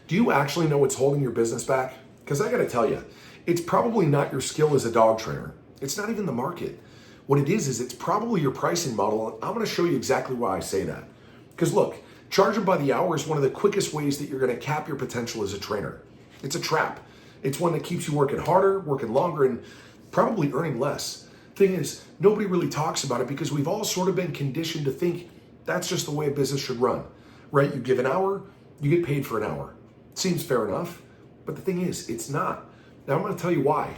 Do you actually know what's holding your business back? Because I got to tell you, it's probably not your skill as a dog trainer. It's not even the market. What it is it's probably your pricing model. And I'm going to show you exactly why I say that. Because look, charging by the hour is one of the quickest ways that you're going to cap your potential as a trainer. It's a trap. It's one that keeps you working harder, working longer, and probably earning less. Thing is, nobody really talks about it because we've all sort of been conditioned to think that's just the way a business should run, right? You give an hour, you get paid for an hour. Seems fair enough, but the thing is, it's not. Now I'm going to tell you why.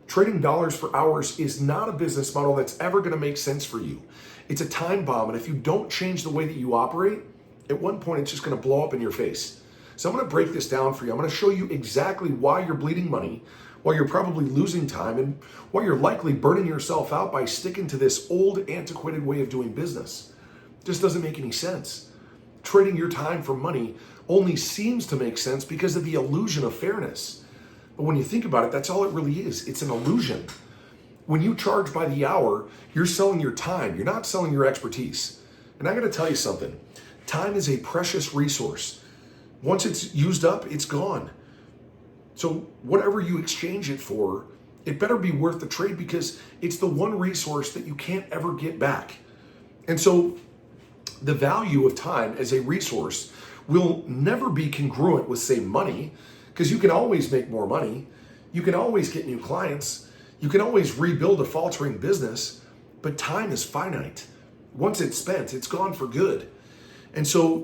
Trading dollars for hours is not a business model that's ever going to make sense for you. It's a time bomb, and if you don't change the way that you operate, at one point it's just going to blow up in your face. So I'm going to break this down for you. I'm going to show you exactly why you're bleeding money, why you're probably losing time, and why you're likely burning yourself out by sticking to this old, antiquated way of doing business. It just doesn't make any sense. Trading your time for money only seems to make sense because of the illusion of fairness. But when you think about it, that's all it really is. It's an illusion. When you charge by the hour, you're selling your time. You're not selling your expertise. And I got to tell you something. Time is a precious resource. Once it's used up, it's gone. So whatever you exchange it for, it better be worth the trade because it's the one resource that you can't ever get back. And so the value of time as a resource will never be congruent with, say, money, because you can always make more money. You can always get new clients. You can always rebuild a faltering business, but time is finite. Once it's spent, it's gone for good. And so,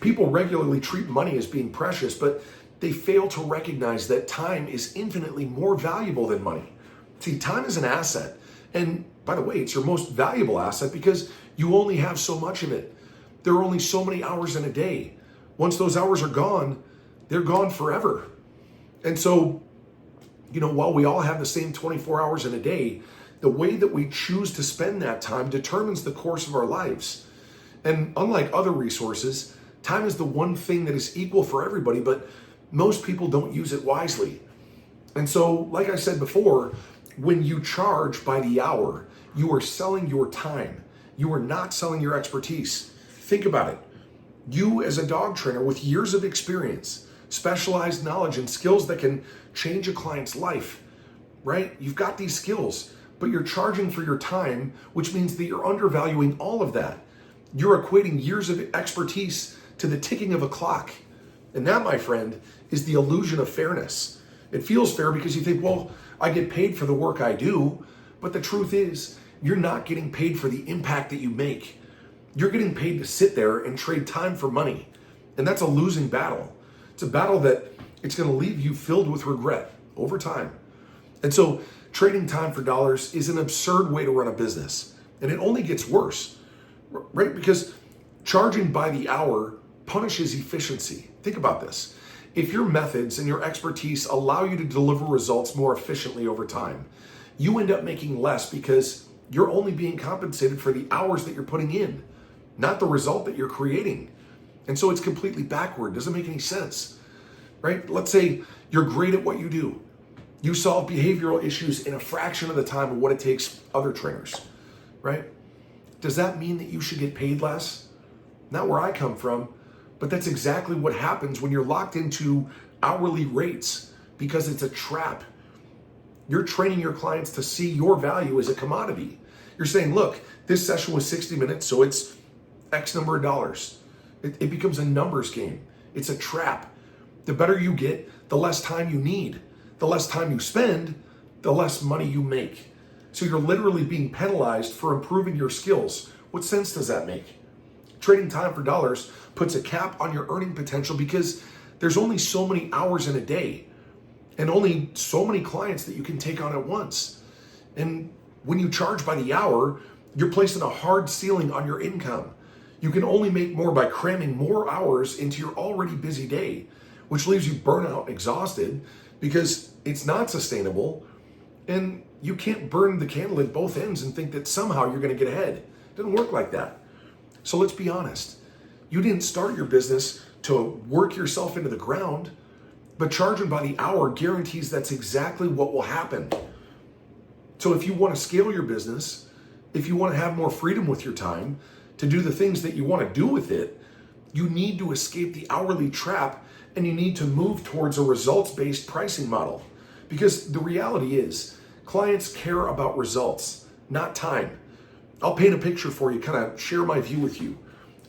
people regularly treat money as being precious, but they fail to recognize that time is infinitely more valuable than money. See, time is an asset. And by the way, it's your most valuable asset because you only have so much of it. There are only so many hours in a day. Once those hours are gone, they're gone forever. And so, while we all have the same 24 hours in a day, the way that we choose to spend that time determines the course of our lives. And unlike other resources, time is the one thing that is equal for everybody, but most people don't use it wisely. And so, like I said before, when you charge by the hour, you are selling your time. You are not selling your expertise. Think about it. You as a dog trainer with years of experience, specialized knowledge and skills that can change a client's life, right? You've got these skills, but you're charging for your time, which means that you're undervaluing all of that. You're equating years of expertise to the ticking of a clock. And that, my friend, is the illusion of fairness. It feels fair because you think, well, I get paid for the work I do, but the truth is, you're not getting paid for the impact that you make. You're getting paid to sit there and trade time for money. And that's a losing battle. It's a battle that it's going to leave you filled with regret over time. And so trading time for dollars is an absurd way to run a business. And it only gets worse, right? Because charging by the hour punishes efficiency. Think about this. If your methods and your expertise allow you to deliver results more efficiently over time, you end up making less because you're only being compensated for the hours that you're putting in, not the result that you're creating. And so it's completely backward. Doesn't make any sense, right? Let's say you're great at what you do. You solve behavioral issues in a fraction of the time of what it takes other trainers, right? Does that mean that you should get paid less? Not where I come from, but that's exactly what happens when you're locked into hourly rates because it's a trap. You're training your clients to see your value as a commodity. You're saying, look, this session was 60 minutes, so it's X number of dollars. It becomes a numbers game. It's a trap. The better you get, the less time you need. The less time you spend, the less money you make. So you're literally being penalized for improving your skills. What sense does that make? Trading time for dollars puts a cap on your earning potential because there's only so many hours in a day and only so many clients that you can take on at once. And when you charge by the hour, you're placing a hard ceiling on your income. You can only make more by cramming more hours into your already busy day, which leaves you burnout, exhausted, because it's not sustainable. And you can't burn the candle at both ends and think that somehow you're going to get ahead. It doesn't work like that. So let's be honest. You didn't start your business to work yourself into the ground, but charging by the hour guarantees that's exactly what will happen. So if you want to scale your business, if you want to have more freedom with your time, to do the things that you want to do with it, you need to escape the hourly trap and you need to move towards a results-based pricing model. Because the reality is, clients care about results, not time. I'll paint a picture for you, kind of share my view with you.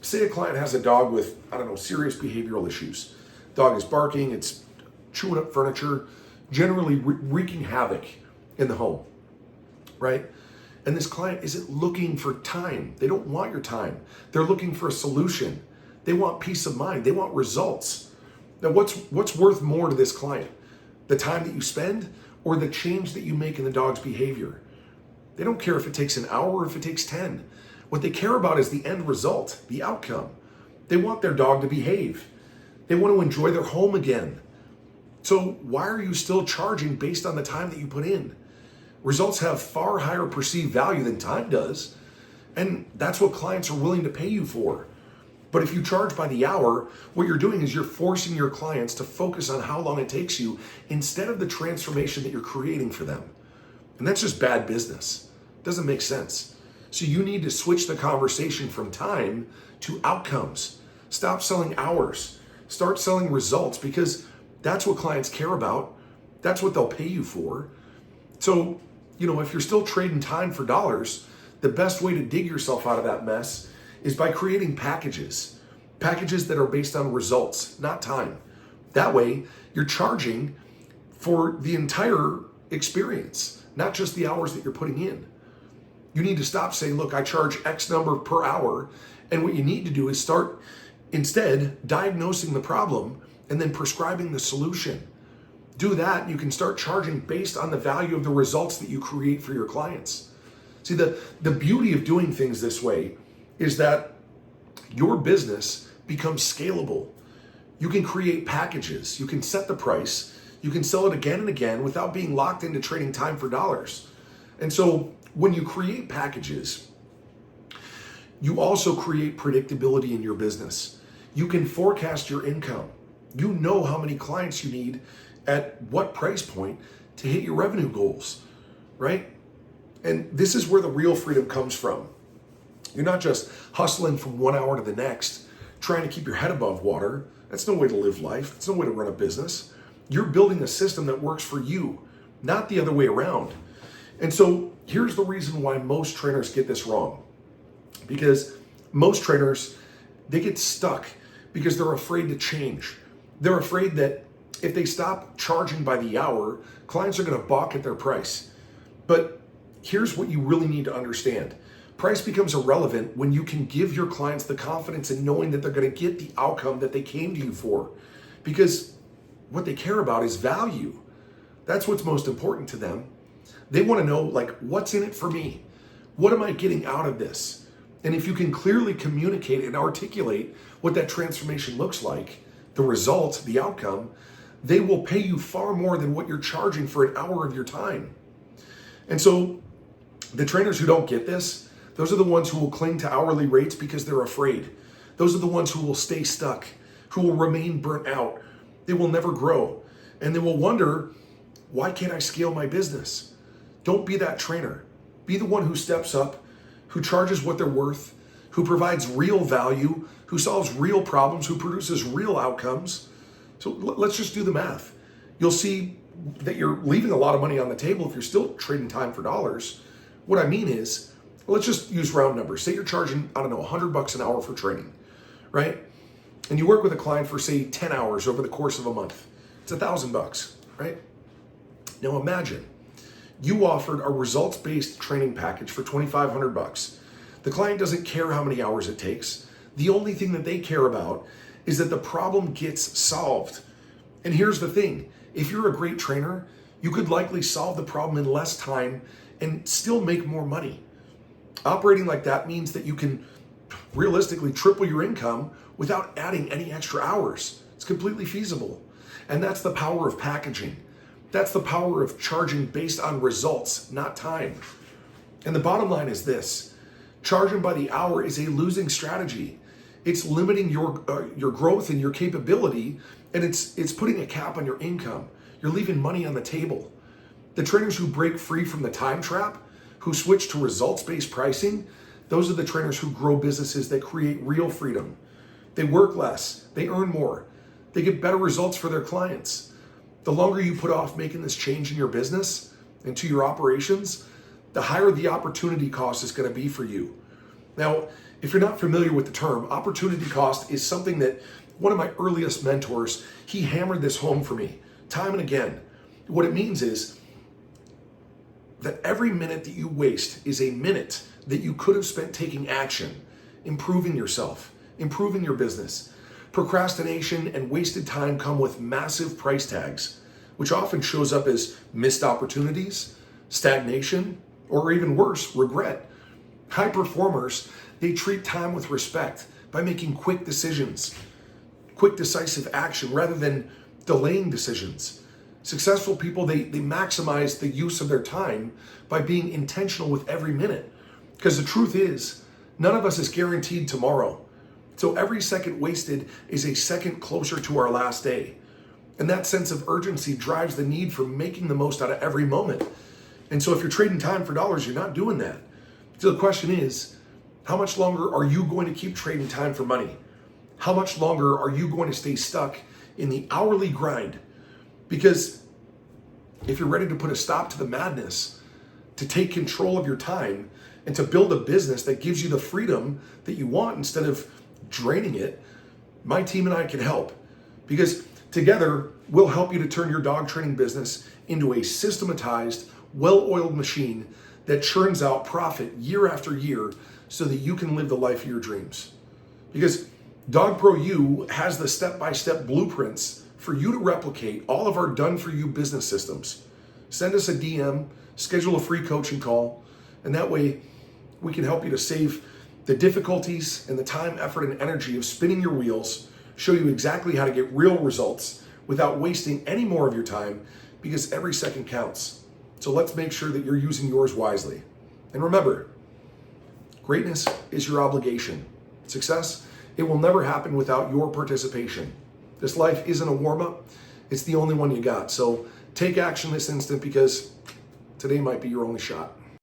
Say a client has a dog with, serious behavioral issues. Dog is barking, it's chewing up furniture, generally wreaking havoc in the home, right? And this client isn't looking for time. They don't want your time. They're looking for a solution. They want peace of mind. They want results. Now, what's worth more to this client? The time that you spend or the change that you make in the dog's behavior? They don't care if it takes an hour or if it takes 10. What they care about is the end result, the outcome. They want their dog to behave. They want to enjoy their home again. So why are you still charging based on the time that you put in? Results have far higher perceived value than time does, and that's what clients are willing to pay you for. But if you charge by the hour, what you're doing is you're forcing your clients to focus on how long it takes you instead of the transformation that you're creating for them. And that's just bad business. It doesn't make sense. So you need to switch the conversation from time to outcomes. Stop selling hours. Start selling results, because that's what clients care about. That's what they'll pay you for. So, if you're still trading time for dollars, the best way to dig yourself out of that mess is by creating packages that are based on results, not time. That way, you're charging for the entire experience, not just the hours that you're putting in. You need to stop saying, look, I charge X number per hour. And what you need to do is start instead diagnosing the problem and then prescribing the solution. Do that, and you can start charging based on the value of the results that you create for your clients. See, the beauty of doing things this way is that your business becomes scalable. You can create packages, you can set the price, you can sell it again and again without being locked into trading time for dollars. And so when you create packages, you also create predictability in your business. You can forecast your income. You know how many clients you need at what price point to hit your revenue goals, right? And this is where the real freedom comes from. You're not just hustling from 1 hour to the next, trying to keep your head above water. That's no way to live life. That's no way to run a business. You're building a system that works for you, not the other way around. And so here's the reason why most trainers get this wrong. Because most trainers, they get stuck because they're afraid to change. They're afraid that if they stop charging by the hour, clients are going to balk at their price. But here's what you really need to understand. Price becomes irrelevant when you can give your clients the confidence in knowing that they're going to get the outcome that they came to you for. Because what they care about is value. That's what's most important to them. They want to know, what's in it for me? What am I getting out of this? And if you can clearly communicate and articulate what that transformation looks like, the result, the outcome, they will pay you far more than what you're charging for an hour of your time. And so the trainers who don't get this, those are the ones who will cling to hourly rates because they're afraid. Those are the ones who will stay stuck, who will remain burnt out. They will never grow. And they will wonder, why can't I scale my business? Don't be that trainer. Be the one who steps up, who charges what they're worth, who provides real value, who solves real problems, who produces real outcomes. So let's just do the math. You'll see that you're leaving a lot of money on the table if you're still trading time for dollars. What I mean is, let's just use round numbers. Say you're charging, $100 an hour for training, right? And you work with a client for, say, 10 hours over the course of a month. It's $1,000, right? Now imagine you offered a results-based training package for $2,500. The client doesn't care how many hours it takes. The only thing that they care about is that the problem gets solved. And here's the thing. If you're a great trainer, you could likely solve the problem in less time and still make more money. Operating like that means that you can realistically triple your income without adding any extra hours. It's completely feasible. And that's the power of packaging. That's the power of charging based on results, not time. And the bottom line is this. Charging by the hour is a losing strategy. It's limiting your growth and your capability, and it's putting a cap on your income. You're leaving money on the table. The trainers who break free from the time trap, who switch to results-based pricing, those are the trainers who grow businesses that create real freedom. They work less, they earn more, They get better results for their clients. The longer you put off making this change in your business and to your operations, the higher the opportunity cost is going to be for you. Now, if you're not familiar with the term, opportunity cost is something that one of my earliest mentors, he hammered this home for me time and again. What it means is that every minute that you waste is a minute that you could have spent taking action, improving yourself, improving your business. Procrastination and wasted time come with massive price tags, which often shows up as missed opportunities, stagnation, or even worse, regret. High performers, they treat time with respect by making quick decisions, quick decisive action rather than delaying decisions. Successful people, they maximize the use of their time by being intentional with every minute. Because the truth is, none of us is guaranteed tomorrow. So every second wasted is a second closer to our last day. And that sense of urgency drives the need for making the most out of every moment. And so if you're trading time for dollars, you're not doing that. So the question is, how much longer are you going to keep trading time for money? How much longer are you going to stay stuck in the hourly grind? Because if you're ready to put a stop to the madness, to take control of your time, and to build a business that gives you the freedom that you want instead of draining it, my team and I can help. Because together, we'll help you to turn your dog training business into a systematized, well-oiled machine that churns out profit year after year so that you can live the life of your dreams. Because Dog Pro U has the step-by-step blueprints for you to replicate all of our done-for-you business systems. Send us a DM, schedule a free coaching call, and that way we can help you to save the difficulties and the time, effort, and energy of spinning your wheels, show you exactly how to get real results without wasting any more of your time, because every second counts. So let's make sure that you're using yours wisely. And remember, greatness is your obligation. Success, it will never happen without your participation. This life isn't a warm-up, it's the only one you got. So take action this instant, because today might be your only shot.